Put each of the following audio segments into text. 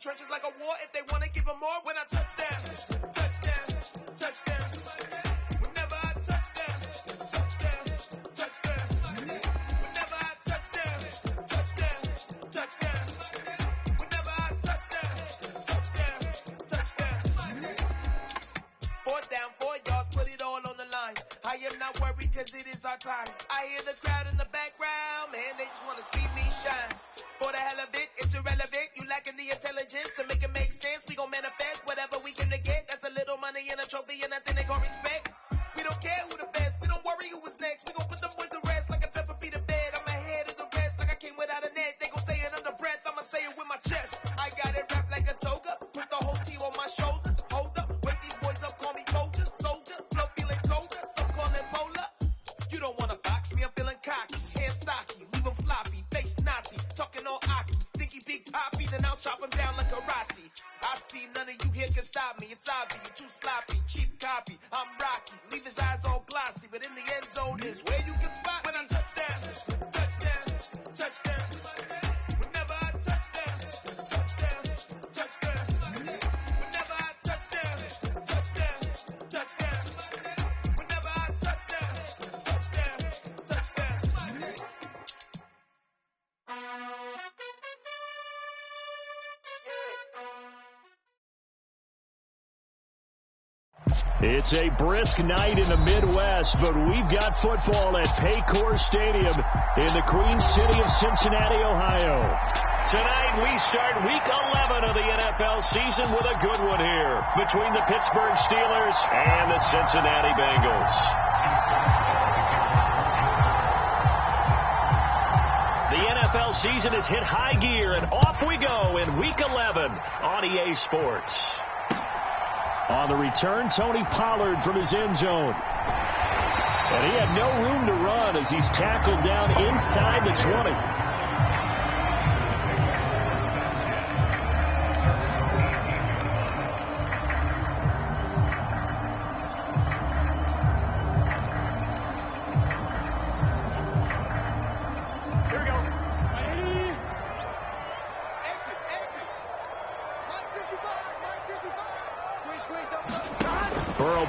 trenches like a war. If they want to give them more, when I touch down, touchdown, touchdown. Whenever I touch down, touchdown, touchdown. Whenever I touch down, touchdown, touchdown. Whenever I touch down, touchdown, touchdown. Fourth down, 4 yards, put it all on the line. I am not worried because it is our time. I hear the crowd in the background, man, they just want to see me shine. For the hell of it, it's irrelevant. You lacking the intelligence to make it make sense. We gon' manifest whatever we can to get. That's a little money and a trophy and nothing they call respect. We don't care who the best. We don't worry who is next. We gon' put them boys to rest like a temper feet of bed. I'm ahead of the rest like I came without a net. They gon' say it under breath. I'ma say it with my chest. I got it wrapped like a toga. Put the whole team on my shoulders. Hold up. Wake these boys up. Call me soldier. Soldier. Flow feeling colder. Some call it polar. You don't wanna box me. I'm feeling cocky. Hands stocky. Leave them floppy. Face Nazi. Talking all aki. Think he big poppy. Then I'll chop him down like karate. I see none of you here can stop me. It's obvious. You're too sloppy. Cheap copy. I'm Rocky. Leave his eyes all glossy. But in the end zone is where you can spot when I touch down. Touchdown. Touchdown. Whenever I touch down. Touchdown. Touchdown. Whenever I touch down. Touchdown. Touchdown. Whenever I touch down. Touchdown. Touchdown. It's a brisk night in the Midwest, but we've got football at Paycor Stadium in the Queen City of Cincinnati, Ohio. Tonight we start Week 11 of the NFL season with a good one here between the Pittsburgh Steelers and the Cincinnati Bengals. The NFL season has hit high gear, and off we go in Week 11 on EA Sports. On the return, Tony Pollard from his end zone. And he had no room to run as he's tackled down inside the 20.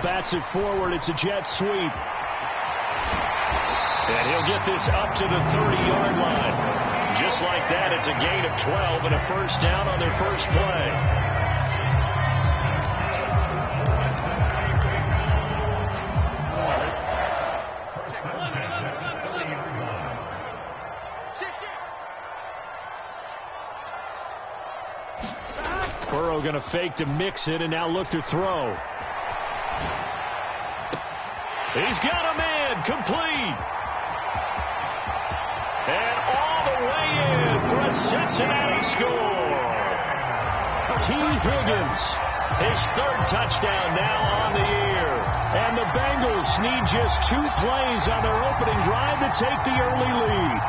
Bats it forward. It's a jet sweep. And he'll get this up to the 30-yard line. Just like that, it's a gain of 12 and a first down on their first play. Burrow going to fake to mix it and now look to throw. He's got a man, complete. And all the way in for a Cincinnati score. T. Higgins, his third touchdown now on the year. And the Bengals need just 2 plays on their opening drive to take the early lead.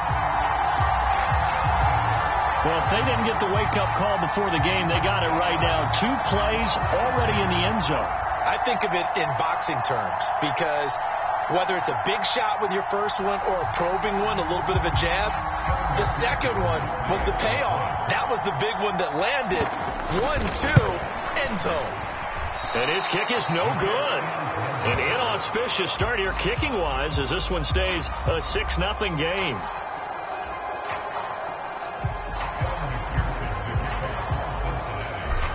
Well, if they didn't get the wake-up call before the game, they got it right now. 2 plays already in the end zone. I think of it in boxing terms because whether it's a big shot with your first one or a probing one, a little bit of a jab, the second one was the payoff. That was the big one that landed. 1-2, end zone. And his kick is no good. An inauspicious start here kicking-wise as this one stays a 6-0 game.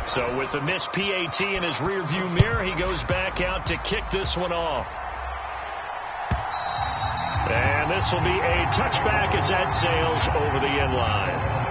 So with the missed PAT in his rearview mirror, he goes back out to kick this one off. And this will be a touchback as that sails over the end line.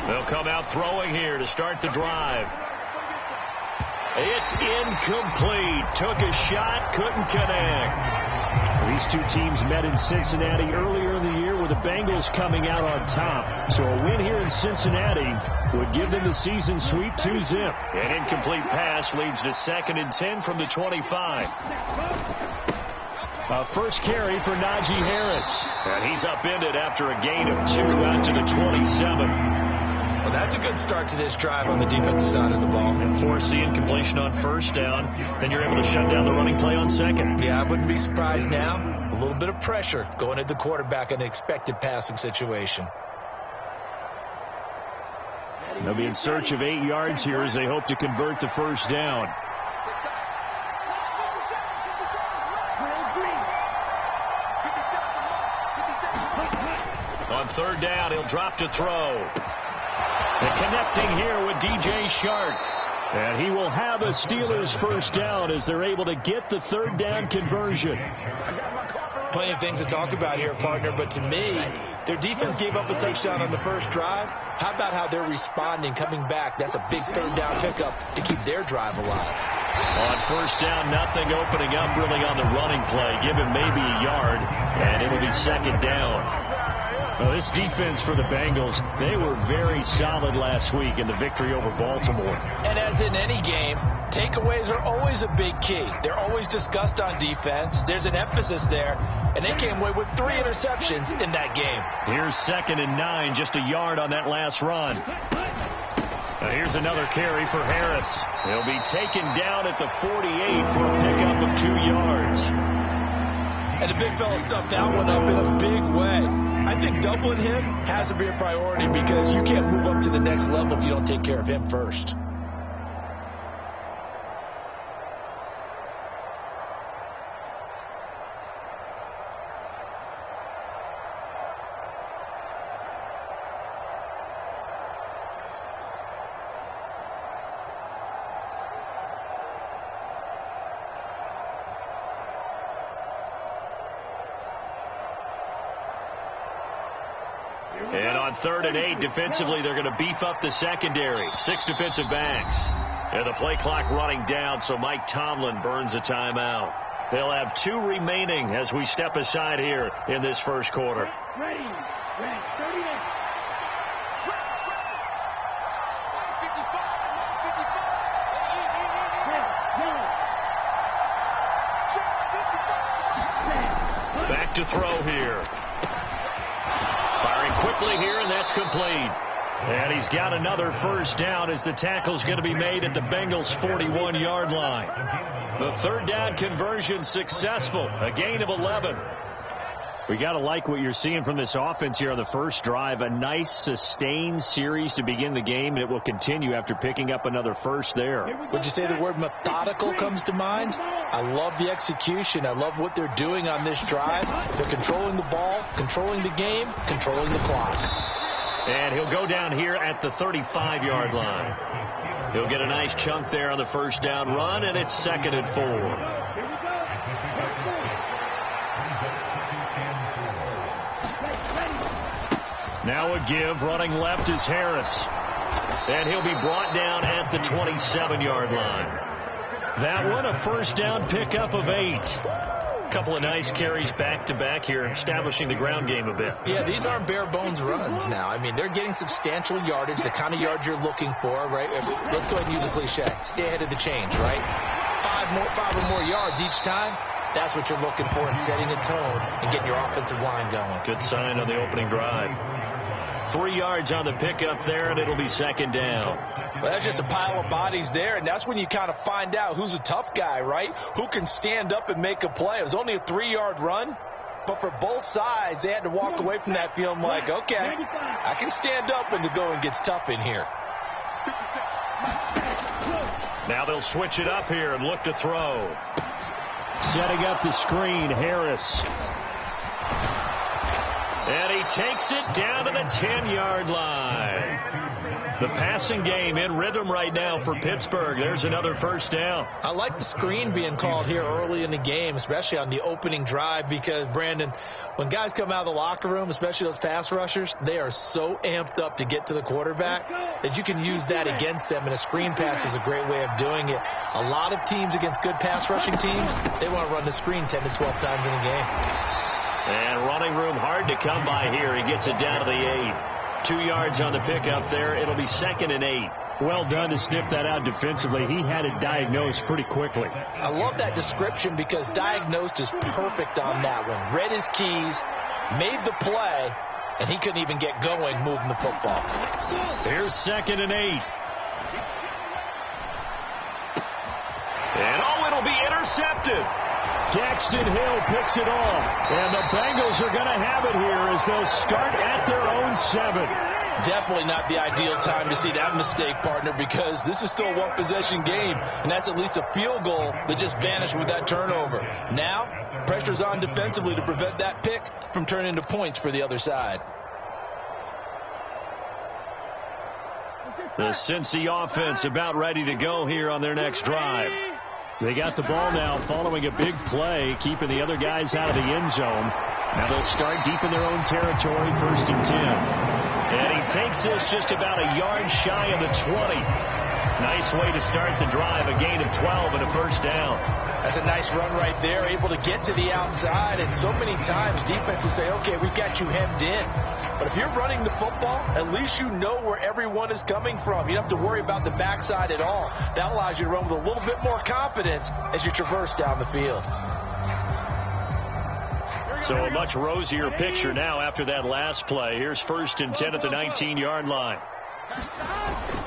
They'll come out throwing here to start the drive. It's incomplete. Took a shot, couldn't connect. These two teams met in Cincinnati earlier in the year with the Bengals coming out on top. So a win here in Cincinnati would give them the season sweep 2-zip. An incomplete pass leads to 2nd and 10 from the 25. First carry for Najee Harris. And he's upended after a gain of 2 out to the 27. Well, that's a good start to this drive on the defensive side of the ball. And force the incompletion on first down. Then you're able to shut down the running play on second. Yeah, I wouldn't be surprised now. A little bit of pressure going at the quarterback in an expected passing situation. They'll be in search of 8 yards here as they hope to convert the first down. On third down, he'll drop to throw. And connecting here with DJ Shark. And he will have a Steelers first down as they're able to get the third down conversion. Plenty of things to talk about here, partner, but to me, their defense gave up a touchdown on the first drive. How about how they're responding, coming back? That's a big third down pickup to keep their drive alive. On first down, nothing opening up really on the running play. Give him maybe a yard, and it'll be second down. Well, this defense for the Bengals, they were very solid last week in the victory over Baltimore. And as in any game, takeaways are always a big key. They're always discussed on defense. There's an emphasis there, and they came away with 3 interceptions in that game. Here's 2nd and 9, just a yard on that last run. Here's another carry for Harris. He'll be taken down at the 48 for a pickup of 2 yards. And the big fella stuffed that one up in a big way. I think doubling him has to be a priority because you can't move up to the next level if you don't take care of him first. And on 3rd and 8, defensively, they're going to beef up the secondary. 6 defensive backs. And the play clock running down, so Mike Tomlin burns a timeout. They'll have 2 remaining as we step aside here in this first quarter. Ready. 38. Back to throw here. Firing quickly here, and that's complete. And he's got another first down as the tackle's going to be made at the Bengals' 41-yard line. The third down conversion successful, a gain of 11. We got to like what you're seeing from this offense here on the first drive. A nice, sustained series to begin the game, and it will continue after picking up another first there. Would you say the word methodical comes to mind? I love the execution. I love what they're doing on this drive. They're controlling the ball, controlling the game, controlling the clock. And he'll go down here at the 35-yard line. He'll get a nice chunk there on the first down run, and it's 2nd and 4. Now a give, running left is Harris. And he'll be brought down at the 27-yard line. That one, a first down pickup of 8. A couple of nice carries back-to-back here, establishing the ground game a bit. Yeah, these aren't bare-bones runs now. I mean, they're getting substantial yardage, the kind of yards you're looking for, right? Let's go ahead and use a cliche. Stay ahead of the change, right? 5 or more yards each time. That's what you're looking for in setting a tone and getting your offensive line going. Good sign on the opening drive. 3 yards on the pickup there, and it'll be 2nd down. Well, that's just a pile of bodies there, and that's when you kind of find out who's a tough guy, right? Who can stand up and make a play. It was only a 3-yard run, but for both sides, they had to walk away from that feeling like, okay, I can stand up when the going gets tough in here. Now they'll switch it up here and look to throw. Setting up the screen, Harris. And he takes it down to the 10-yard line. The passing game in rhythm right now for Pittsburgh. There's another first down. I like the screen being called here early in the game, especially on the opening drive, because, Brandon, when guys come out of the locker room, especially those pass rushers, they are so amped up to get to the quarterback that you can use that against them, and a screen pass is a great way of doing it. A lot of teams against good pass rushing teams, they want to run the screen 10 to 12 times in a game. And running room hard to come by here. He gets it down to the 8. 2 yards on the pickup there. It'll be 2nd and 8. Well done to snip that out defensively. He had it diagnosed pretty quickly. I love that description because diagnosed is perfect on that one. Read his keys, made the play, and he couldn't even get going moving the football. Here's 2nd and 8. And it'll be intercepted. Daxton Hill picks it off. And the Bengals are going to have it here as they'll start at their own 7. Definitely not the ideal time to see that mistake, partner, because this is still a one-possession game, and that's at least a field goal that just vanished with that turnover. Now, pressure's on defensively to prevent that pick from turning into points for the other side. The Cincy offense about ready to go here on their next drive. They got the ball now following a big play, keeping the other guys out of the end zone. Now they'll start deep in their own territory, 1st and 10. And he takes this just about a yard shy of the 20. Nice way to start the drive, a gain of 12 and a 1st down. That's a nice run right there, able to get to the outside. And so many times defenses say, okay, we got you hemmed in. But if you're running the football, at least you know where everyone is coming from. You don't have to worry about the backside at all. That allows you to run with a little bit more confidence as you traverse down the field. So a much rosier picture now after that last play. Here's 1st and 10 at the 19-yard line.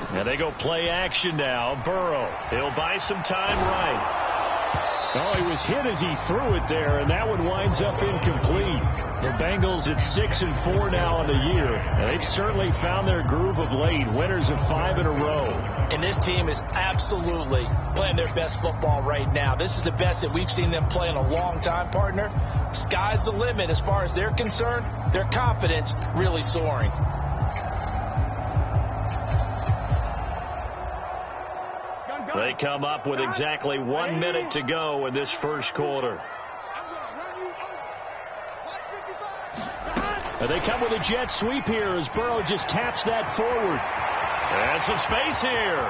And they go play action now. Burrow, he'll buy some time right. Oh, he was hit as he threw it there, and that one winds up incomplete. The Bengals at 6-4 now on the year. And they've certainly found their groove of late. Winners of 5 in a row. And this team is absolutely playing their best football right now. This is the best that we've seen them play in a long time, partner. Sky's the limit as far as they're concerned. Their confidence really soaring. They come up with exactly 1 minute to go in this first quarter. And they come with a jet sweep here as Burrow just taps that forward. And some space here.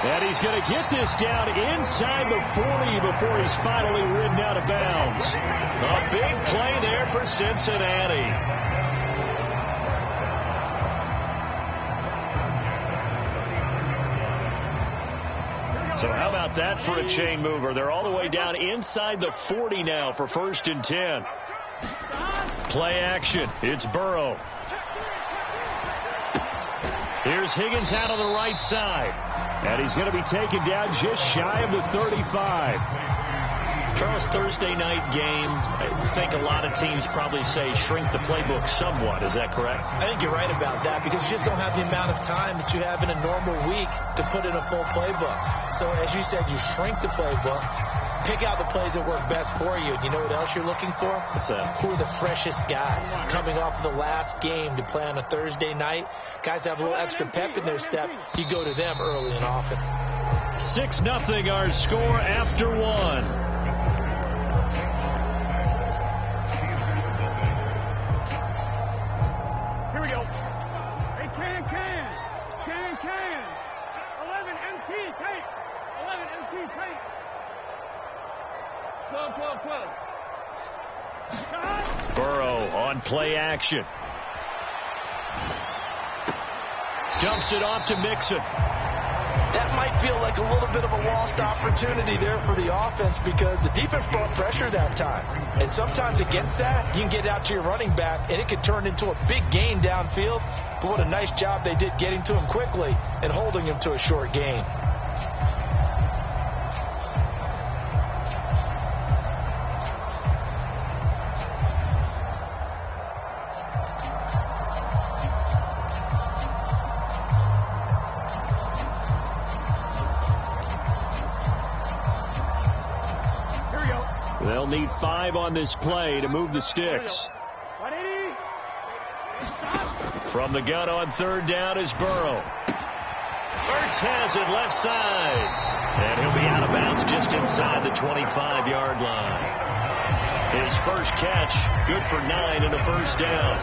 And he's going to get this down inside the 40 before he's finally ridden out of bounds. A big play there for Cincinnati. So how about that for a chain mover? They're all the way down inside the 40 now for 1st and 10. Play action. It's Burrow. Here's Higgins out on the right side. And he's going to be taken down just shy of the 35. Charles, Thursday night game, I think a lot of teams probably say shrink the playbook somewhat. Is that correct? I think you're right about that because you just don't have the amount of time that you have in a normal week to put in a full playbook. So as you said, you shrink the playbook, pick out the plays that work best for you. You know what else you're looking for? What's that? Who are the freshest guys coming off the last game to play on a Thursday night? Guys have a little extra pep in their step. You go to them early and often. 6-0 our score after 1. Burrow on play action. Dumps it off to Mixon. That might feel like a little bit of a lost opportunity there for the offense because the defense brought pressure that time. And sometimes against that, you can get out to your running back, and it could turn into a big gain downfield. But what a nice job they did getting to him quickly and holding him to a short gain. They'll need 5 on this play to move the sticks. From the gun on 3rd down is Burrow. Ertz has it left side. And he'll be out of bounds just inside the 25-yard line. His first catch, good for 9 and a 1st down.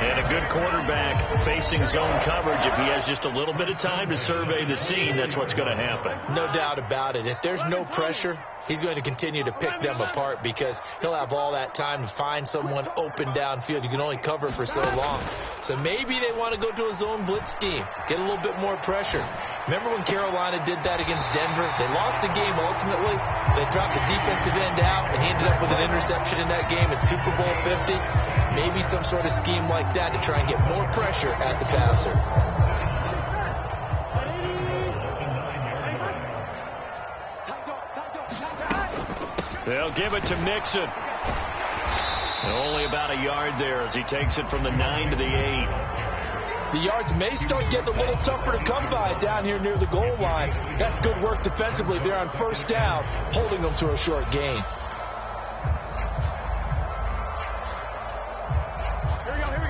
And a good quarterback facing zone coverage. If he has just a little bit of time to survey the scene, that's what's going to happen. No doubt about it. If there's no pressure, he's going to continue to pick them apart because he'll have all that time to find someone open downfield. You can only cover for so long. So maybe they want to go to a zone blitz scheme, get a little bit more pressure. Remember when Carolina did that against Denver? They lost the game ultimately. They dropped the defensive end out, and he ended up with an interception in that game in Super Bowl 50. Maybe some sort of scheme like that to try and get more pressure at the passer. They'll give it to Mixon. And only about a yard there as he takes it from the 9 to the 8. The yards may start getting a little tougher to come by down here near the goal line. That's good work defensively. They're on first down, holding them to a short gain.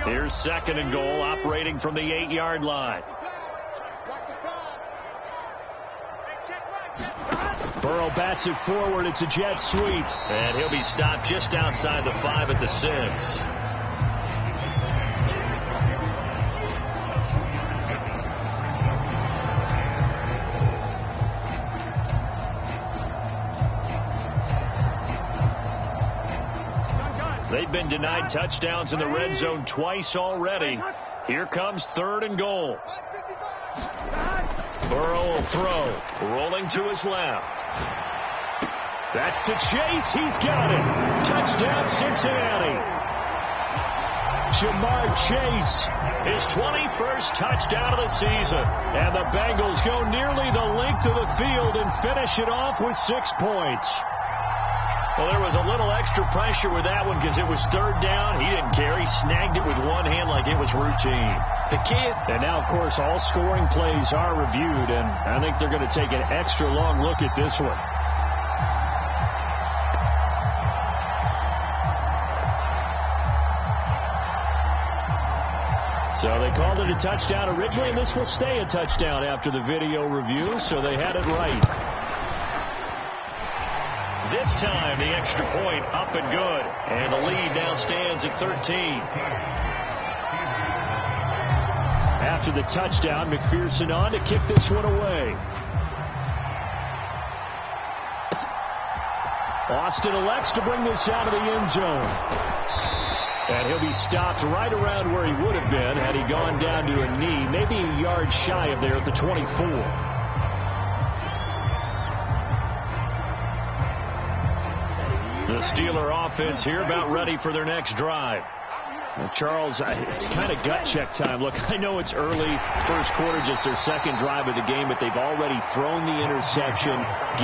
Here's 2nd and goal, operating from the 8-yard line. Burrow bats it forward. It's a jet sweep. And he'll be stopped just outside the 5 at the 6. They've been denied touchdowns in the red zone twice already. Here comes 3rd and goal. Burrow will throw, rolling to his left. That's to Chase. He's got it. Touchdown, Cincinnati. Jamar Chase, his 21st touchdown of the season. And the Bengals go nearly the length of the field and finish it off with 6 points. Well, there was a little extra pressure with that one because it was 3rd down. He didn't care. He snagged it with one hand like it was routine. The key is... And now, of course, all scoring plays are reviewed, and I think they're going to take an extra long look at this one. So they called it a touchdown originally, and this will stay a touchdown after the video review, so they had it right. This time, the extra point up and good. And the lead now stands at 13. After the touchdown, McPherson on to kick this one away. Austin elects to bring this out of the end zone. And he'll be stopped right around where he would have been had he gone down to a knee, maybe a yard shy of there at the 24. The Steeler offense here about ready for their next drive. Well, Charles, it's kind of gut check time. Look, I know it's early, first quarter, just their 2nd drive of the game, but they've already thrown the interception,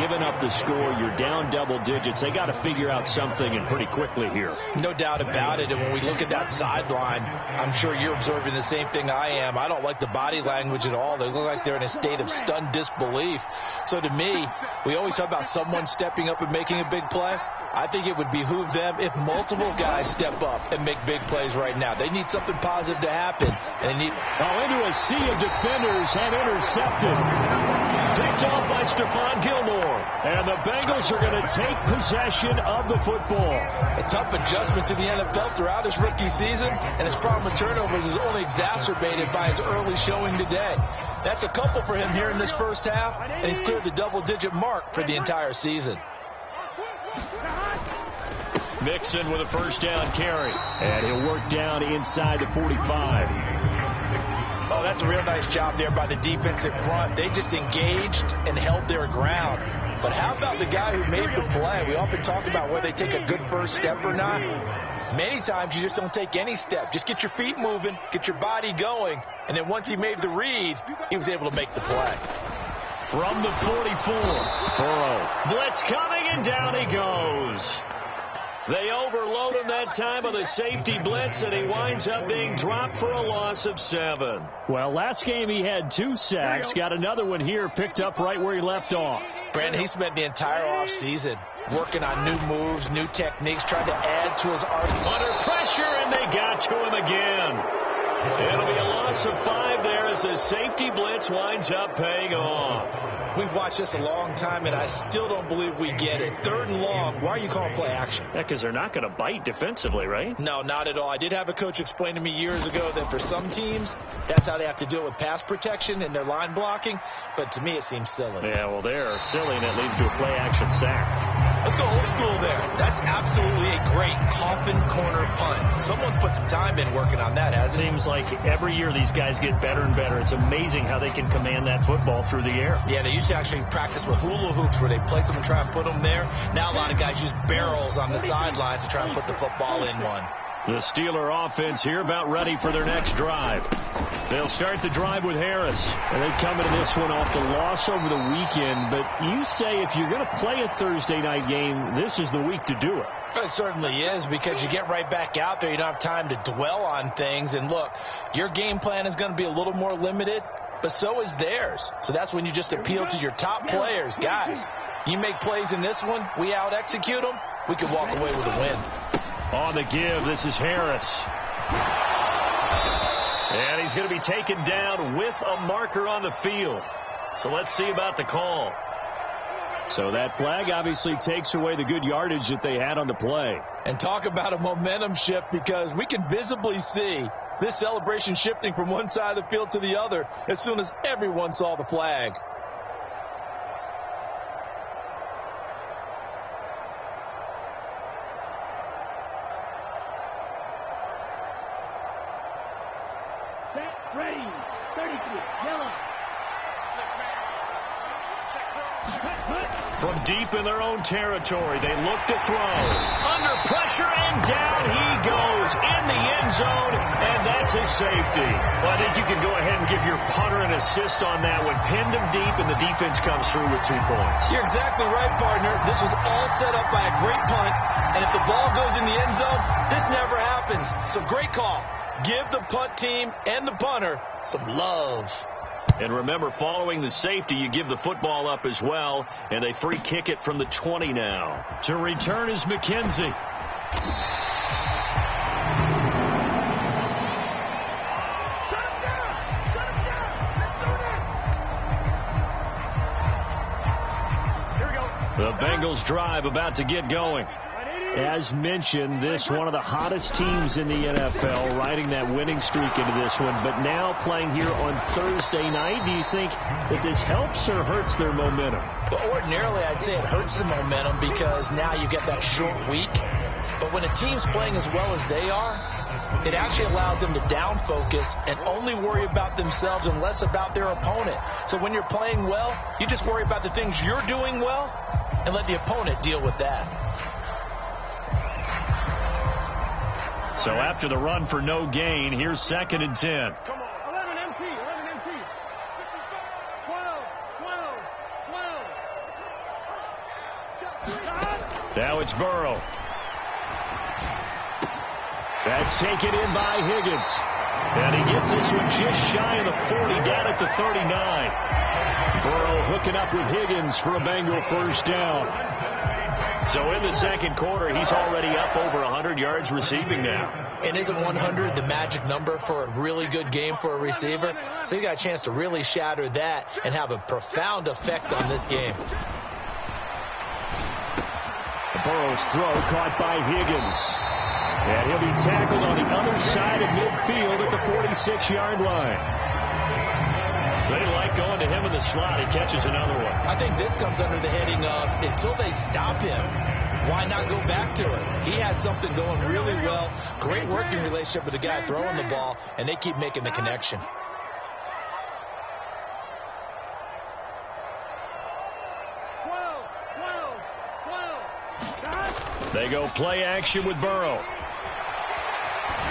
given up the score. You're down double digits. They got to figure out something, and pretty quickly here. No doubt about it. And when we look at that sideline, I'm sure you're observing the same thing I am. I don't like the body language at all. They look like they're in a state of stunned disbelief. So to me, we always talk about someone stepping up and making a big play. I think it would behoove them if multiple guys step up and make big plays right now. They need something positive to happen. And they need into a sea of defenders and intercepted. Picked off by Stephon Gilmore. And the Bengals are going to take possession of the football. A tough adjustment to the NFL throughout his rookie season, and his problem with turnovers is only exacerbated by his early showing today. That's a couple for him here in this first half, and he's cleared the double-digit mark for the entire season. Mixon with a first down carry. And he'll work down inside the 45. Oh, that's a real nice job there by the defensive front. They just engaged and held their ground. But how about the guy who made the play? We often talk about whether they take a good first step or not. Many times you just don't take any step. Just get your feet moving, get your body going, and then once he made the read, he was able to make the play. From the 44, Burrow. Blitz coming, and down he goes. They overload him that time with a safety blitz, and he winds up being dropped for a loss of 7. Well, last game he had 2 sacks. Got another one here, picked up right where he left off. Brandon, he spent the entire offseason working on new moves, new techniques, trying to add to his arsenal. Under pressure, and they got to him again. It'll be a loss of 5 there as the safety blitz winds up paying off. We've watched this a long time, and I still don't believe we get it. 3rd and long, why are you calling play action? Yeah, because they're not going to bite defensively, right? No, not at all. I did have a coach explain to me years ago that for some teams, that's how they have to deal with pass protection and their line blocking. But to me, it seems silly. Yeah, well, they're silly, and it leads to a play action sack. Let's go old school there. That's absolutely a great coffin corner punt. Someone's put some time in working on that, hasn't it? Seems like every year these guys get better and better. It's amazing how they can command that football through the air. Yeah, they used to actually practice with hula hoops where they place them and try and put them there. Now a lot of guys use barrels on the sidelines to try and put the football in one. The Steeler offense here about ready for their next drive. They'll start the drive with Harris. And they come into this one off the loss over the weekend. But you say if you're going to play a Thursday night game, this is the week to do it. It certainly is, because you get right back out there. You don't have time to dwell on things. And look, your game plan is going to be a little more limited, but so is theirs. So that's when you just appeal to your top players. Guys, you make plays in this one, we out-execute them, we can walk away with a win. On the give, this is Harris. And he's going to be taken down with a marker on the field. So let's see about the call. So that flag obviously takes away the good yardage that they had on the play. And talk about a momentum shift, because we can visibly see this celebration shifting from one side of the field to the other as soon as everyone saw the flag. Ready, 33, yellow. From deep in their own territory, they look to throw. Under pressure, and down he goes in the end zone, and that's his safety. Well, I think you can go ahead and give your punter an assist on that one. Pinned him deep, and the defense comes through with 2 points. You're exactly right, partner. This was all set up by a great punt, and if the ball goes in the end zone, this never happens. So great call. Give the punt team and the punter some love. And remember, following the safety, you give the football up as well, and they free kick it from the 20 now. To return is McKenzie. The Bengals drive about to get going. As mentioned, this one of the hottest teams in the NFL, riding that winning streak into this one, but now playing here on Thursday night. Do you think that this helps or hurts their momentum? Well, ordinarily, I'd say it hurts the momentum, because now you get that short week. But when a team's playing as well as they are, it actually allows them to down focus and only worry about themselves and less about their opponent. So when you're playing well, you just worry about the things you're doing well and let the opponent deal with that. So after the run for no gain, here's 2nd and 10. Come on, 11 MT, 11 MT. 12. Now it's Burrow. That's taken in by Higgins. And he gets this one just shy of the 40, down at the 39. Burrow hooking up with Higgins for a Bengal first down. So in the second quarter, he's already up over 100 yards receiving now. And isn't 100 the magic number for a really good game for a receiver? So he got a chance to really shatter that and have a profound effect on this game. Burrow's throw caught by Higgins. And he'll be tackled on the other side of midfield at the 46-yard line. They like going to him in the slot. He catches another one. I think this comes under the heading of, until they stop him, why not go back to it? He has something going really well. Great working relationship with the guy throwing the ball, and they keep making the connection. They go play action with Burrow.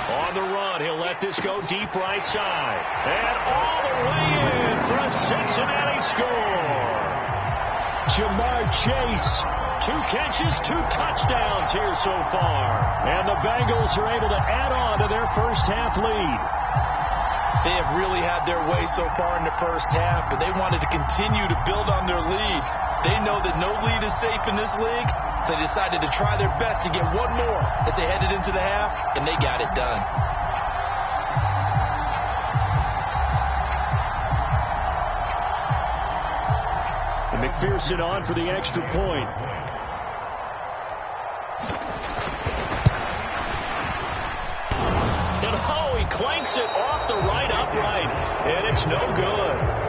On the run, he'll let this go deep right side. And all the way in for a Cincinnati score. Jamar Chase, 2 catches, 2 touchdowns here so far. And the Bengals are able to add on to their first half lead. They have really had their way so far in the first half, but they wanted to continue to build on their lead. They know that no lead is safe in this league, so they decided to try their best to get one more as they headed into the half, and they got it done. And McPherson on for the extra point. And oh, he clanks it off the right upright, and it's no good.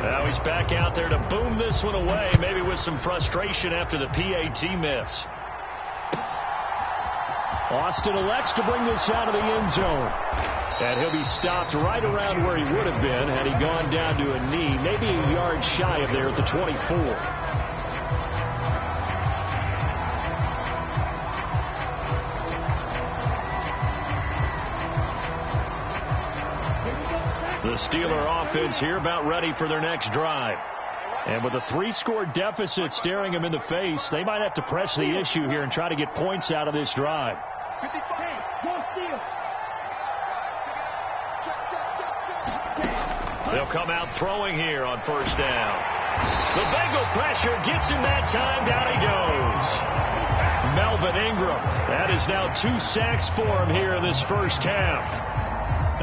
Now he's back out there to boom this one away, maybe with some frustration after the PAT miss. Austin elects to bring this out of the end zone. And he'll be stopped right around where he would have been had he gone down to a knee, maybe a yard shy of there at the 24. The Steeler offense here about ready for their next drive. And with a 3-score deficit staring them in the face, they might have to press the issue here and try to get points out of this drive. They'll come out throwing here on first down. The Bengal pressure gets him that time. Down he goes. Melvin Ingram. That is now 2 sacks for him here in this first half.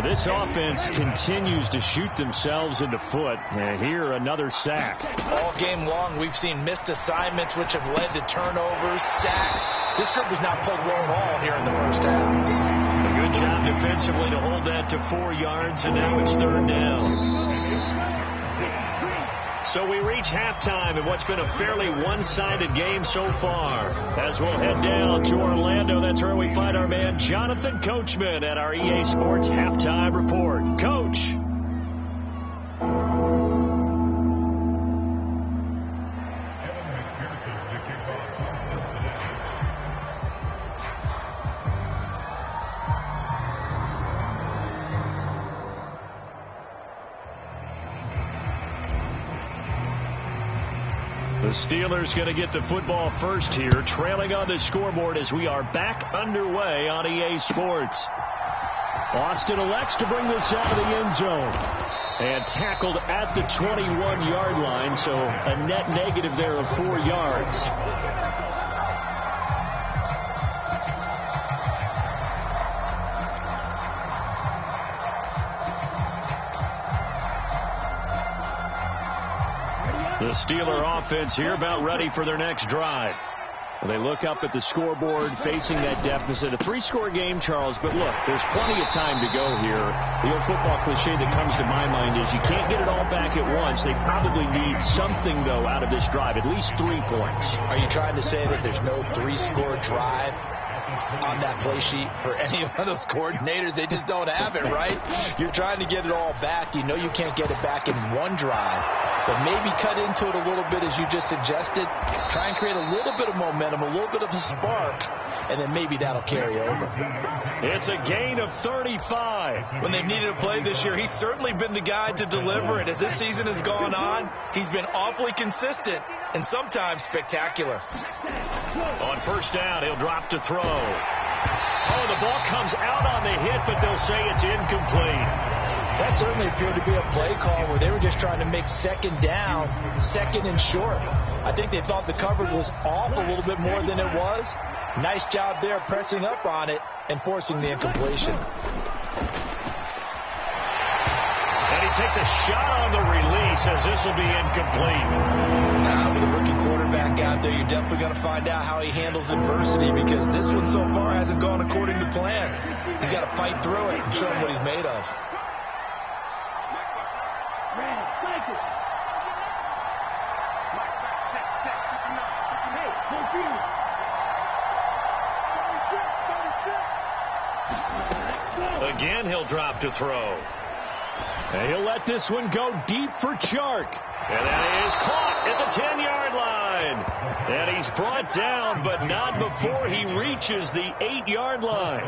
This offense continues to shoot themselves in the foot. And here, another sack. All game long, we've seen missed assignments, which have led to turnovers, sacks. This group has not played well at all here in the first half. A good job defensively to hold that to 4 yards, and now it's third down. So we reach halftime in what's been a fairly one-sided game so far. As we'll head down to Orlando, that's where we find our man Jonathan Coachman at our EA Sports Halftime Report. Coach. The Steelers going to get the football first here, trailing on the scoreboard as we are back underway on EA Sports. Austin elects to bring this out of the end zone. And tackled at the 21-yard line, so a net negative there of 4 yards. The Steeler offense here about ready for their next drive. They look up at the scoreboard facing that deficit. A 3-score game, Charles, but look, there's plenty of time to go here. The old football cliche that comes to my mind is you can't get it all back at once. They probably need something, though, out of this drive, at least 3 points. Are you trying to say that there's no 3-score drive on that play sheet for any of those coordinators? They just don't have it, right? You're trying to get it all back. You know you can't get it back in one drive, but maybe cut into it a little bit as you just suggested. Try and create a little bit of momentum, a little bit of a spark, and then maybe that'll carry over. It's a gain of 35. When they've needed a play this year, he's certainly been the guy to deliver it. As this season has gone on, he's been awfully consistent and sometimes spectacular. On first down, he'll drop to throw. Oh, the ball comes out on the hit, but they'll say it's incomplete. That certainly appeared to be a play call where they were just trying to make second down, second and short. I think they thought the coverage was off a little bit more than it was. Nice job there pressing up on it and forcing the incompletion. And he takes a shot on the release as this will be incomplete. With a rookie quarterback out there, you're definitely going to find out how he handles adversity, because this one so far hasn't gone according to plan. He's got to fight through it and show him what he's made of. Again, he'll drop to throw. And he'll let this one go deep for Chark. And that is caught at the 10-yard line. And he's brought down, but not before he reaches the 8-yard line.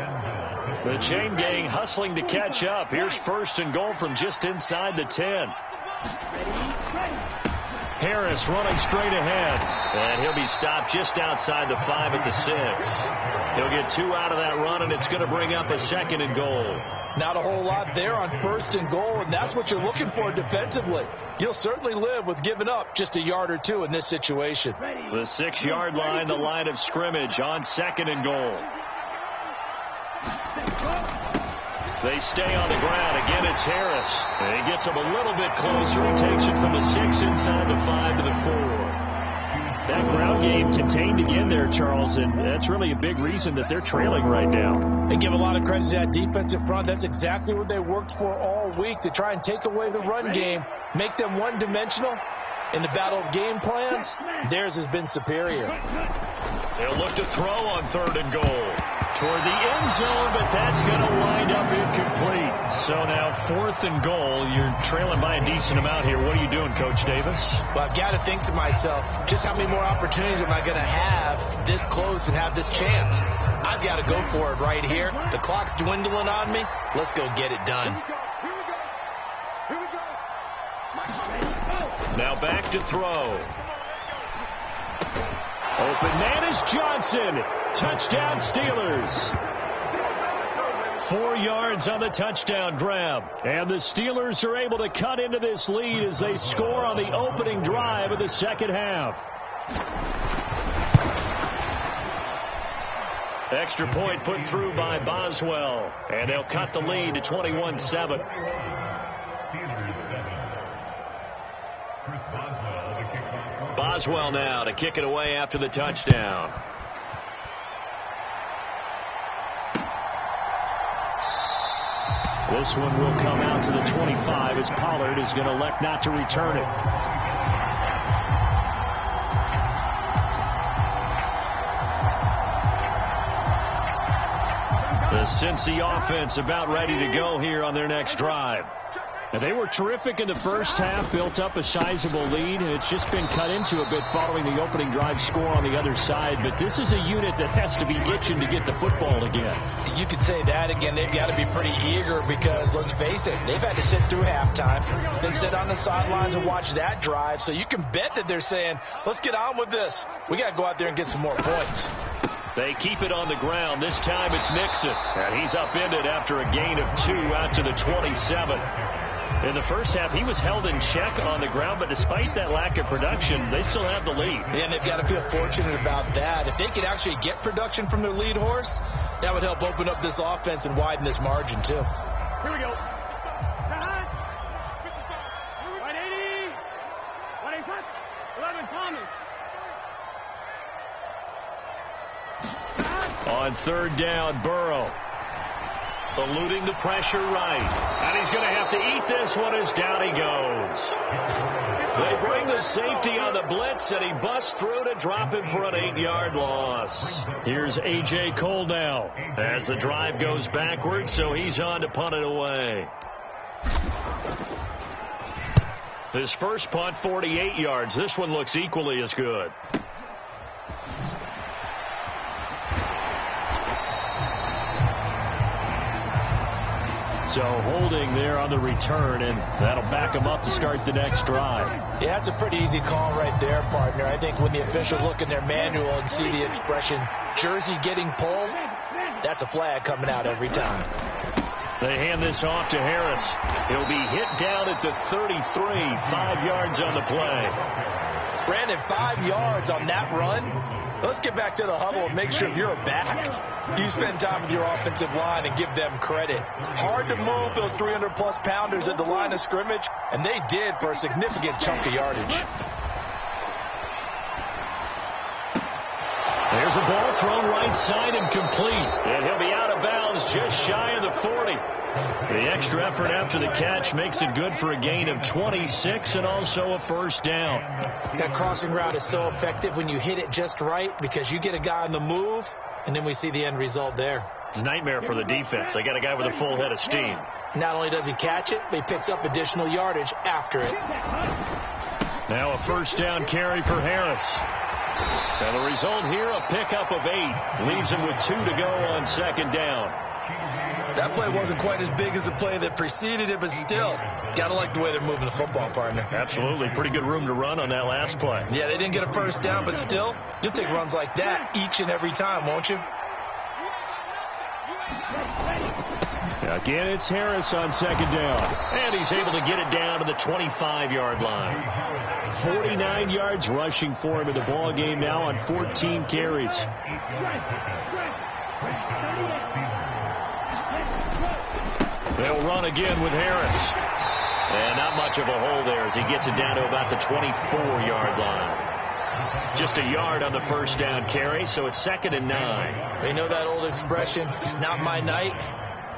The chain gang hustling to catch up. Here's first and goal from just inside the 10. Harris running straight ahead. And he'll be stopped just outside the 5 at the 6. He'll get 2 out of that run, and it's going to bring up a second and goal. Not a whole lot there on first and goal, and that's what you're looking for defensively. You'll certainly live with giving up just a yard or 2 in this situation. The 6-yard line, the line of scrimmage on second and goal. They stay on the ground. Again, it's Harris. And he gets him a little bit closer. He takes it from the 6 inside the 5 to the 4. That ground game contained again there, Charles, and that's really a big reason that they're trailing right now. They give a lot of credit to that defensive front. That's exactly what they worked for all week, to try and take away the run game, make them one-dimensional. In the battle of game plans, theirs has been superior. They'll look to throw on 3rd and goal. Toward the end zone, but that's going to wind up incomplete. So now 4th and goal. You're trailing by a decent amount here. What are you doing, Coach Davis? Well, I've got to think to myself, just how many more opportunities am I going to have this close and have this chance? I've got to go for it right here. The clock's dwindling on me. Let's go get it done. Here we go. Now back to throw. Open man is Johnson. Touchdown Steelers. 4 yards on the touchdown grab. And the Steelers are able to cut into this lead as they score on the opening drive of the second half. Extra point put through by Boswell. And they'll cut the lead to 21-7. Boswell now to kick it away after the touchdown. This one will come out to the 25 as Pollard is going to elect not to return it. The Cincy offense about ready to go here on their next drive. Now, they were terrific in the first half, built up a sizable lead, and it's just been cut into a bit following the opening drive score on the other side. But this is a unit that has to be itching to get the football again. You could say that again. They've got to be pretty eager because, let's face it, they've had to sit through halftime, then sit on the sidelines and watch that drive. So you can bet that they're saying, let's get on with this. We got to go out there and get some more points. They keep it on the ground. This time it's Nixon. And he's upended after a gain of 2 out to the 27. In the first half, he was held in check on the ground, but despite that lack of production, they still have the lead. And they've got to feel fortunate about that. If they could actually get production from their lead horse, that would help open up this offense and widen this margin, too. Here we go. Right 80. 11 Thomas. On 3rd down, Burrow. Eluding the pressure right. And he's going to have to eat this one as down he goes. They bring the safety on the blitz, and he busts through to drop him for an 8-yard loss. Here's A.J. Cole now as the drive goes backwards, so he's on to punt it away. His first punt, 48 yards. This one looks equally as good. So holding there on the return, and that'll back them up to start the next drive. Yeah, that's a pretty easy call right there, partner. I think when the officials look in their manual and see the expression, jersey getting pulled, that's a flag coming out every time. They hand this off to Harris. He'll be hit down at the 33, 5 yards on the play. Brandon, 5 yards on that run. Let's get back to the huddle and make sure if you're a back, you spend time with your offensive line and give them credit. Hard to move those 300-plus pounders at the line of scrimmage, and they did for a significant chunk of yardage. There's a ball thrown right side and complete. And he'll be out of bounds just shy of the 40. The extra effort after the catch makes it good for a gain of 26 and also a first down. That crossing route is so effective when you hit it just right because you get a guy on the move, and then we see the end result there. It's a nightmare for the defense. They got a guy with a full head of steam. Not only does he catch it, but he picks up additional yardage after it. Now a first down carry for Harris. And the result here, a pickup of 8. Leaves him with 2 to go on second down. That play wasn't quite as big as the play that preceded it, but still, got to like the way they're moving the football, partner. Absolutely. Pretty good room to run on that last play. Yeah, they didn't get a first down, but still, you'll take runs like that each and every time, won't you? Again, it's Harris on second down. And he's able to get it down to the 25-yard line. 49 yards rushing for him in the ball game now on 14 carries. They'll run again with Harris. And not much of a hole there as he gets it down to about the 24-yard line. Just a yard on the first down carry, so it's 2nd and 9. They know that old expression, it's not my night.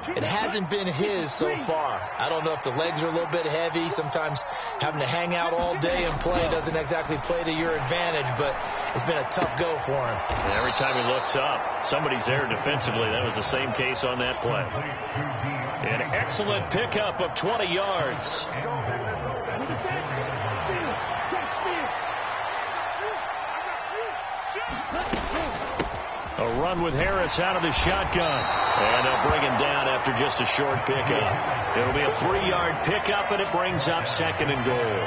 It hasn't been his so far. I don't know if the legs are a little bit heavy. Sometimes having to hang out all day and play doesn't exactly play to your advantage, but it's been a tough go for him. And every time he looks up, somebody's there defensively. That was the same case on that play. An excellent pickup of 20 yards. A run with Harris out of the shotgun. And they'll bring him down after just a short pickup. It'll be a 3-yard pickup, and it brings up 2nd and goal.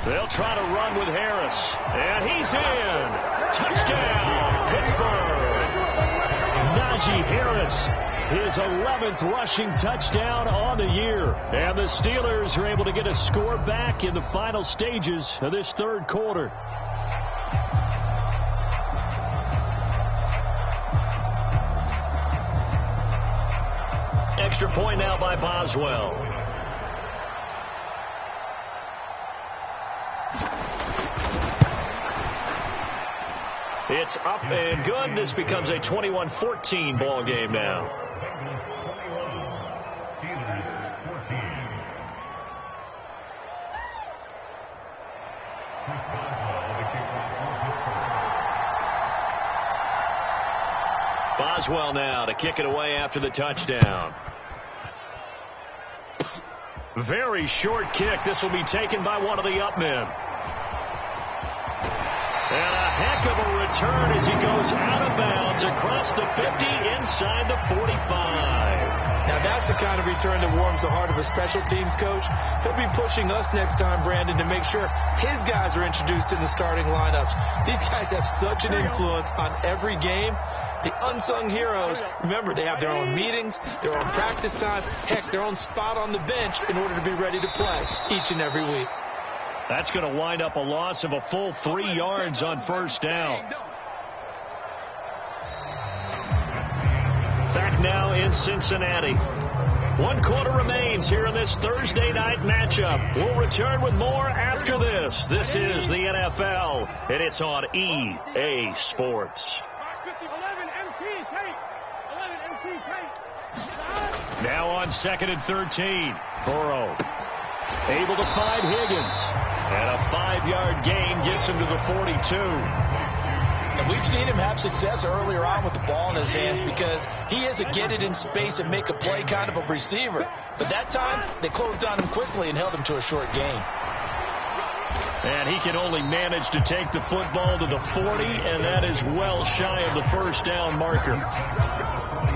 They'll try to run with Harris. And he's in. Touchdown, Pittsburgh. Najee Harris. His 11th rushing touchdown on the year. And the Steelers are able to get a score back in the final stages of this third quarter. Extra point now by Boswell. It's up and good. This becomes a 21-14 ball game now. Boswell now to kick it away after the touchdown. Very short kick. This will be taken by one of the up men. And a heck of a return as he goes out of bounds across the 50 inside the 45. Now that's the kind of return that warms the heart of a special teams coach. He'll be pushing us next time, Brandon, to make sure his guys are introduced in the starting lineups. These guys have such an influence on every game. The unsung heroes, remember, they have their own meetings, their own practice time, heck, their own spot on the bench in order to be ready to play each and every week. That's going to wind up a loss of a full 3 yards on first down. Back now in Cincinnati. 1 quarter remains here in this Thursday night matchup. We'll return with more after this. This is the NFL, and it's on EA Sports. Now on 2nd and 13. Burrow able to find Higgins. And a 5-yard gain gets him to the 42. And we've seen him have success earlier on with the ball in his hands because he is a get it in space and make a play kind of a receiver. But that time, they closed on him quickly and held him to a short gain. And he can only manage to take the football to the 40, and that is well shy of the first down marker.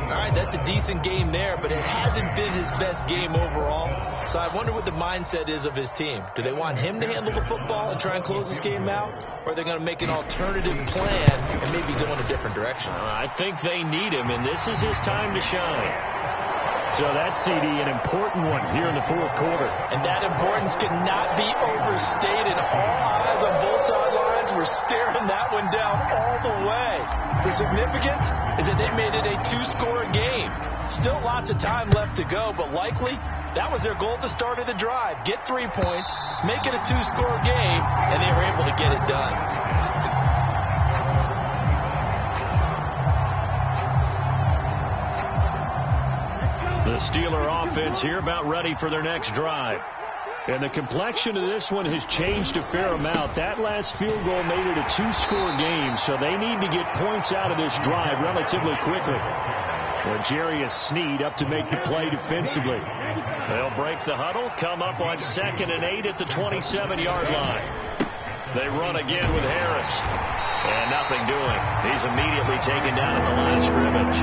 All right, that's a decent game there, but it hasn't been his best game overall. So I wonder what the mindset is of his team. Do they want him to handle the football and try and close this game out? Or are they going to make an alternative plan and maybe go in a different direction? I think they need him, and this is his time to shine. So that's, CD, an important one here in the fourth quarter. And that importance cannot be overstated. All eyes on both sidelines were staring that one down all the way. The significance is that they made it a 2-score game. Still lots of time left to go, but likely that was their goal at the start of the drive. Get 3 points, make it a 2-score game, and they were able to get it done. The Steeler offense here about ready for their next drive. And the complexion of this one has changed a fair amount. That last field goal made it a 2-score game, so they need to get points out of this drive relatively quickly. L'Jarius Sneed up to make the play defensively. They'll break the huddle, come up on 2nd and 8 at the 27-yard line. They run again with Harris. And nothing doing. He's immediately taken down at the line of scrimmage.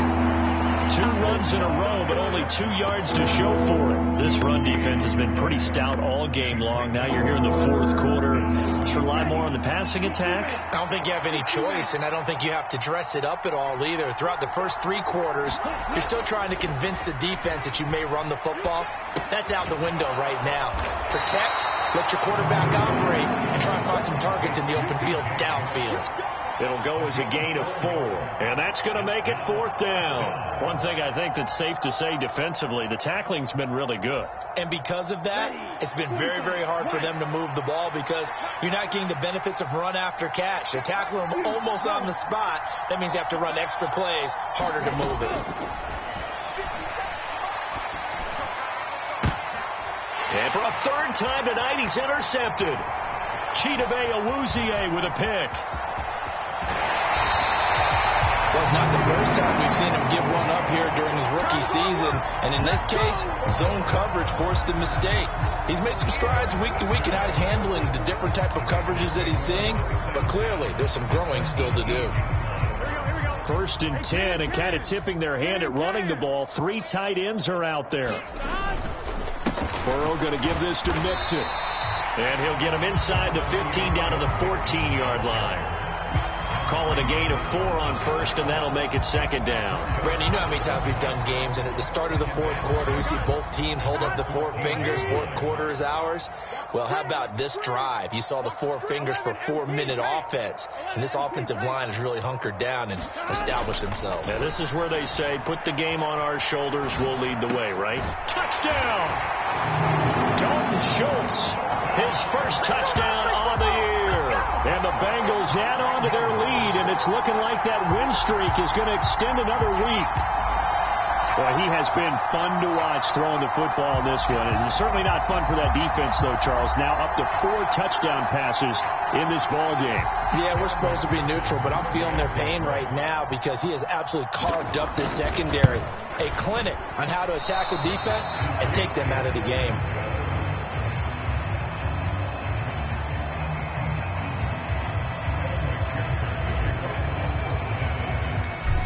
2 runs in a row, but only 2 yards to show for it. This run defense has been pretty stout all game long. Now you're here in the fourth quarter. Just rely more on the passing attack. I don't think you have any choice, and I don't think you have to dress it up at all either. Throughout the first 3 quarters, you're still trying to convince the defense that you may run the football. That's out the window right now. Protect, let your quarterback operate, and try and find some targets in the open field downfield. It'll go as a gain of 4, and that's going to make it 4th down. One thing I think that's safe to say defensively, the tackling's been really good. And because of that, it's been very, very hard for them to move the ball because you're not getting the benefits of run after catch. They're tackling them almost on the spot. That means you have to run extra plays, harder to move it. And for a 3rd time tonight, he's intercepted. Chidobe Awuzie with a pick. Well, it's not the first time we've seen him give one up here during his rookie season. And in this case, zone coverage forced the mistake. He's made some strides week to week in how he's handling the different type of coverages that he's seeing. But clearly, there's some growing still to do. 1st and 10, and kind of tipping their hand at running the ball. 3 tight ends are out there. Burrow going to give this to Mixon. And he'll get him inside the 15 down to the 14-yard line. Call it a gain of 4 on 1st, and that'll make it 2nd down. Brandon, you know how many times we've done games, and at the start of the 4th quarter, we see both teams hold up the 4 fingers, 4th quarter is ours. Well, how about this drive? You saw the 4 fingers for 4-minute offense, and this offensive line has really hunkered down and established themselves. Now, this is where they say, put the game on our shoulders, we'll lead the way, right? Touchdown! Dalton Schultz, his first touchdown on the year. And the Bengals add on to their lead, and it's looking like that win streak is going to extend another week. Boy, he has been fun to watch throwing the football in this one. It's certainly not fun for that defense, though, Charles. Now up to 4 touchdown passes in this ball game. Yeah, we're supposed to be neutral, but I'm feeling their pain right now because he has absolutely carved up this secondary. A clinic on how to attack a defense and take them out of the game.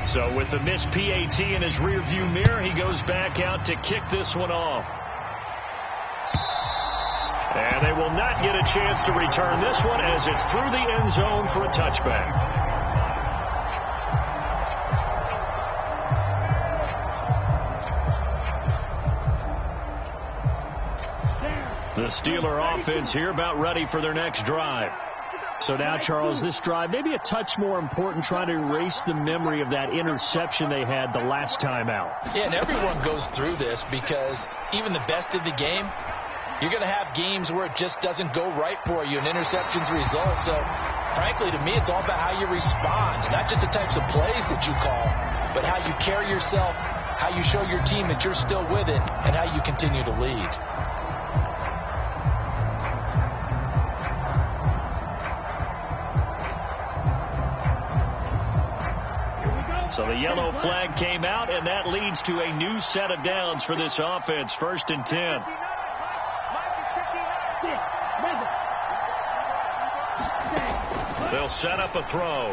So with the missed PAT in his rearview mirror, he goes back out to kick this one off. And they will not get a chance to return this one as it's through the end zone for a touchback. The Steeler offense here about ready for their next drive. So now, Charles, this drive, maybe a touch more important, trying to erase the memory of that interception they had the last time out. Yeah, and everyone goes through this because even the best in the game, you're going to have games where it just doesn't go right for you, and interceptions result. So, frankly, to me, it's all about how you respond, not just the types of plays that you call, but how you carry yourself, how you show your team that you're still with it, and how you continue to lead. So the yellow flag came out, and that leads to a new set of downs for this offense. 1st and 10. They'll set up a throw.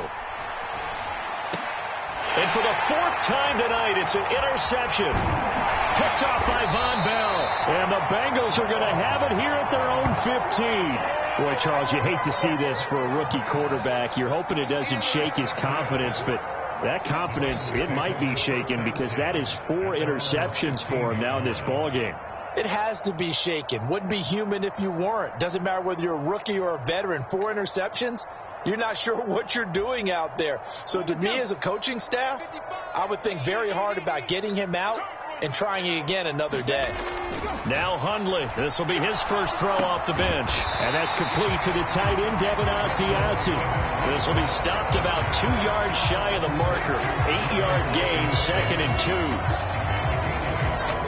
And for the 4th time tonight, it's an interception. Picked off by Von Bell. And the Bengals are going to have it here at their own 15. Boy, Charles, you hate to see this for a rookie quarterback. You're hoping it doesn't shake his confidence, but that confidence, it might be shaken because that is 4 interceptions for him now in this ballgame. It has to be shaken. Wouldn't be human if you weren't. Doesn't matter whether you're a rookie or a veteran. 4 interceptions, you're not sure what you're doing out there. So to me as a coaching staff, I would think very hard about getting him out and trying it again another day. Now Hundley. This will be his first throw off the bench. And that's complete to the tight end, Devin Asiasi. This will be stopped about 2 yards shy of the marker. 8-yard gain, 2nd and 2.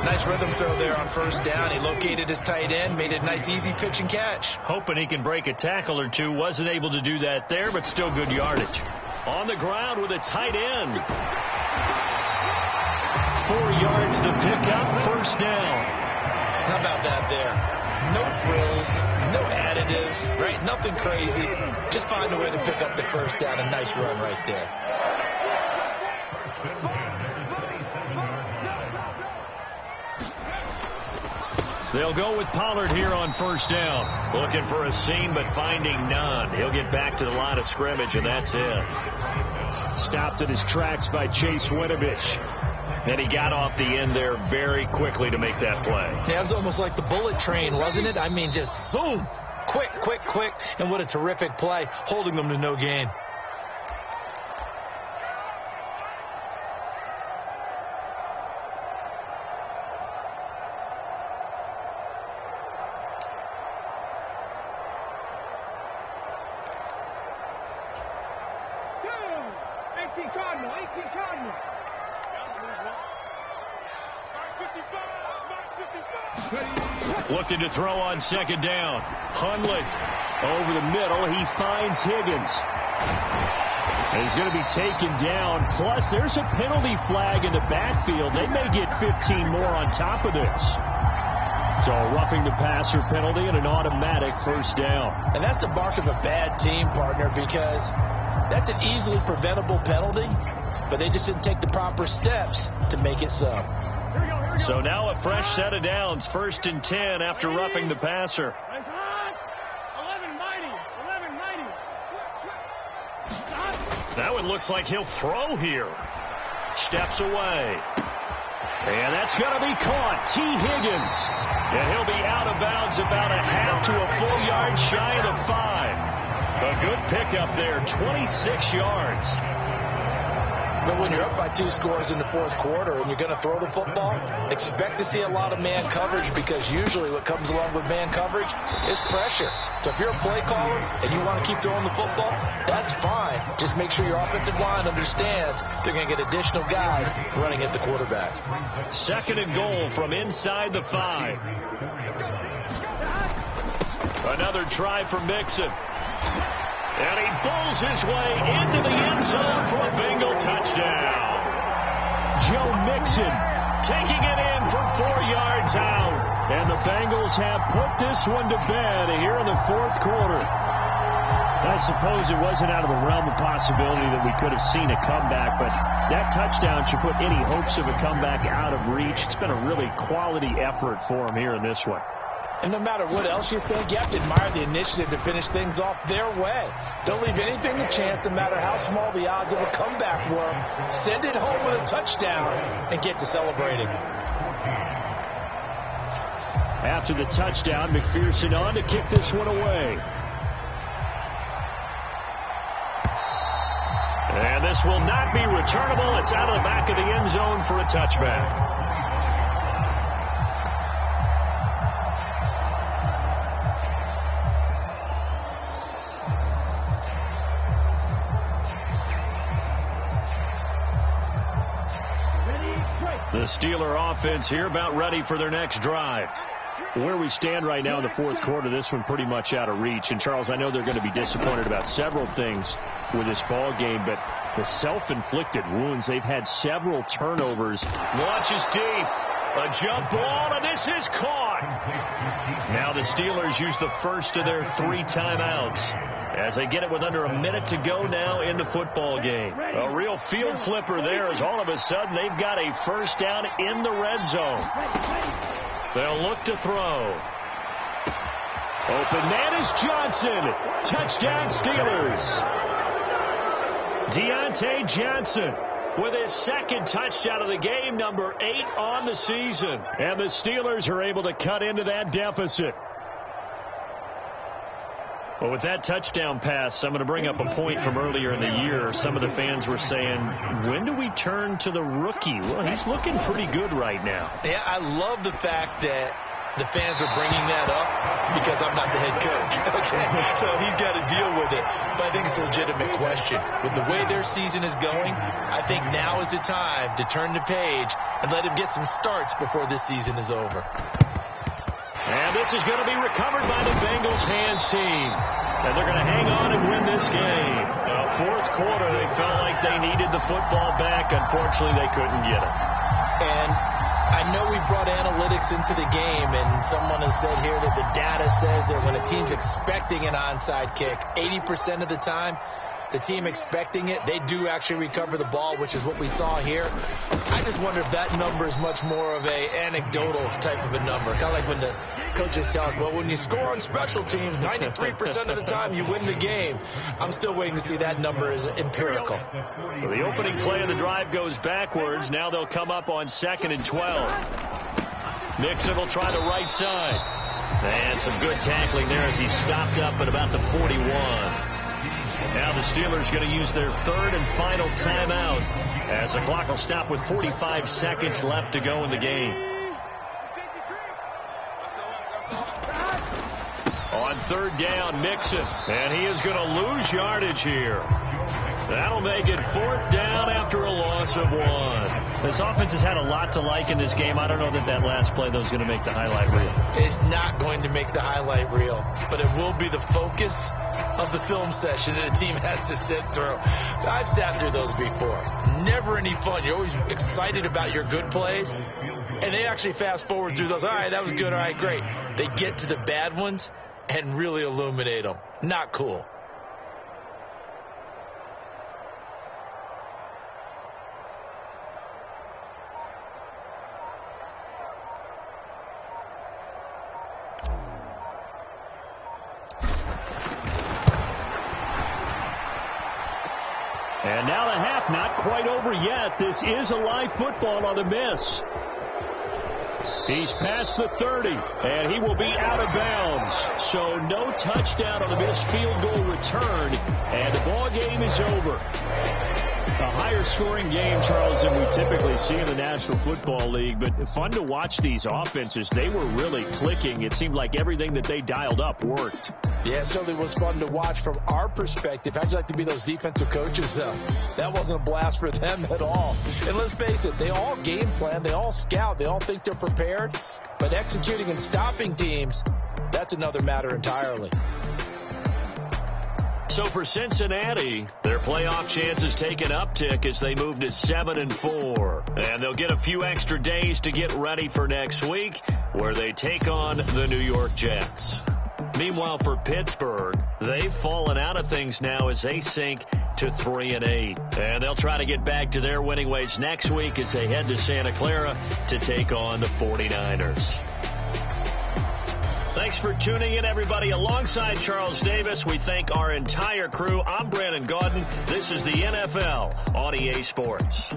Nice rhythm throw there on 1st down. He located his tight end, made it a nice easy pitch and catch. Hoping he can break a tackle or two. Wasn't able to do that there, but still good yardage. On the ground with a tight end. 4 yards the pickup, 1st down. How about that there? No frills, no additives, right? Nothing crazy. Just find a way to pick up the 1st down. A nice run right there. They'll go with Pollard here on 1st down. Looking for a seam, but finding none. He'll get back to the line of scrimmage, and that's it. Stopped in his tracks by Chase Winovich. And he got off the end there very quickly to make that play. Yeah, it was almost like the bullet train, wasn't it? I mean, just zoom. Quick, quick, quick. And what a terrific play, holding them to no gain. 18 Cardinal, 18 Cardinal. Looking to throw on second down. Hundley over the middle. He finds Higgins. And he's going to be taken down. Plus, there's a penalty flag in the backfield. They may get 15 more on top of this. So a roughing the passer penalty and an automatic first down. And that's the mark of a bad team, partner, because that's an easily preventable penalty, but they just didn't take the proper steps to make it so. So now a fresh set of downs, 1st and 10 after roughing the passer. 11 mighty. That one looks like he'll throw here. Steps away. And that's going to be caught. T. Higgins. And he'll be out of bounds about a half to a full yard shy of the 5. A good pickup there, 26 yards. But when you're up by 2 scores in the 4th quarter and you're going to throw the football, expect to see a lot of man coverage, because usually what comes along with man coverage is pressure. So if you're a play caller and you want to keep throwing the football, that's fine. Just make sure your offensive line understands they're going to get additional guys running at the quarterback. 2nd and goal from inside the 5. Another try for Mixon. And he bowls his way into the end zone for a Bengal touchdown. Joe Mixon taking it in from 4 yards out. And the Bengals have put this one to bed here in the 4th quarter. I suppose it wasn't out of the realm of possibility that we could have seen a comeback, but that touchdown should put any hopes of a comeback out of reach. It's been a really quality effort for him here in this one. And no matter what else you think, you have to admire the initiative to finish things off their way. Don't leave anything to chance, no matter how small the odds of a comeback were. Send it home with a touchdown and get to celebrating. After the touchdown, McPherson on to kick this one away. And this will not be returnable. It's out of the back of the end zone for a touchback. The Steeler offense here about ready for their next drive. Where we stand right now in the 4th quarter, this one pretty much out of reach. And, Charles, I know they're going to be disappointed about several things with this ball game, but the self-inflicted wounds, they've had several turnovers. Launches deep. A jump ball, and this is caught. Now the Steelers use the first of their 3 timeouts as they get it with under a minute to go now in the football game. A real field flipper there, as all of a sudden they've got a first down in the red zone. They'll look to throw. Open man is Johnson. Touchdown Steelers. Deontay Johnson with his 2nd touchdown of the game, number 8 on the season. And the Steelers are able to cut into that deficit. Well, with that touchdown pass, I'm going to bring up a point from earlier in the year. Some of the fans were saying, when do we turn to the rookie? Well, he's looking pretty good right now. Yeah, I love the fact that the fans are bringing that up because I'm not the head coach. Okay, so he's got to deal with it. But I think it's a legitimate question. With the way their season is going, I think now is the time to turn the page and let him get some starts before this season is over. And this is going to be recovered by the Bengals hands team. And they're going to hang on and win this game. 4th quarter, they felt like they needed the football back. Unfortunately, they couldn't get it. And I know we brought analytics into the game, and someone has said here that the data says that when a team's expecting an onside kick, 80% of the time, the team expecting it, they do actually recover the ball, which is what we saw here. I just wonder if that number is much more of a anecdotal type of a number. Kind of like when the coaches tell us, well, when you score on special teams, 93% of the time you win the game. I'm still waiting to see that number is empirical. So the opening play of the drive goes backwards. Now they'll come up on 2nd and 12. Mixon will try the right side. And some good tackling there as he stopped up at about the 41. Now the Steelers going to use their 3rd and final timeout as the clock will stop with 45 seconds left to go in the game. On 3rd down, Mixon, and he is going to lose yardage here. That'll make it 4th down after a loss of 1. This offense has had a lot to like in this game. I don't know that last play, though, is going to make the highlight reel. It's not going to make the highlight reel, but it will be the focus of the film session that the team has to sit through. I've sat through those before. Never any fun. You're always excited about your good plays, and they actually fast forward through those. All right, that was good. All right, great. They get to the bad ones and really illuminate them. Not cool. And now the half not quite over yet. This is a live football on the miss. He's past the 30, and he will be out of bounds. So no touchdown on the missed field goal return, and the ball game is over. A higher scoring game, Charles, than we typically see in the National Football League, but fun to watch these offenses. They were really clicking. It seemed like everything that they dialed up worked. Yeah, it certainly was fun to watch from our perspective. How'd you like to be those defensive coaches, though? That wasn't a blast for them at all. And let's face it, they all game plan, they all scout, they all think they're prepared. But executing and stopping teams, that's another matter entirely. So for Cincinnati, their playoff chances take an uptick as they move to 7-4. And they'll get a few extra days to get ready for next week, where they take on the New York Jets. Meanwhile, for Pittsburgh, they've fallen out of things now as they sink to 3-8. And they'll try to get back to their winning ways next week as they head to Santa Clara to take on the 49ers. Thanks for tuning in, everybody. Alongside Charles Davis, we thank our entire crew. I'm Brandon Gaudin. This is the NFL on EA Sports.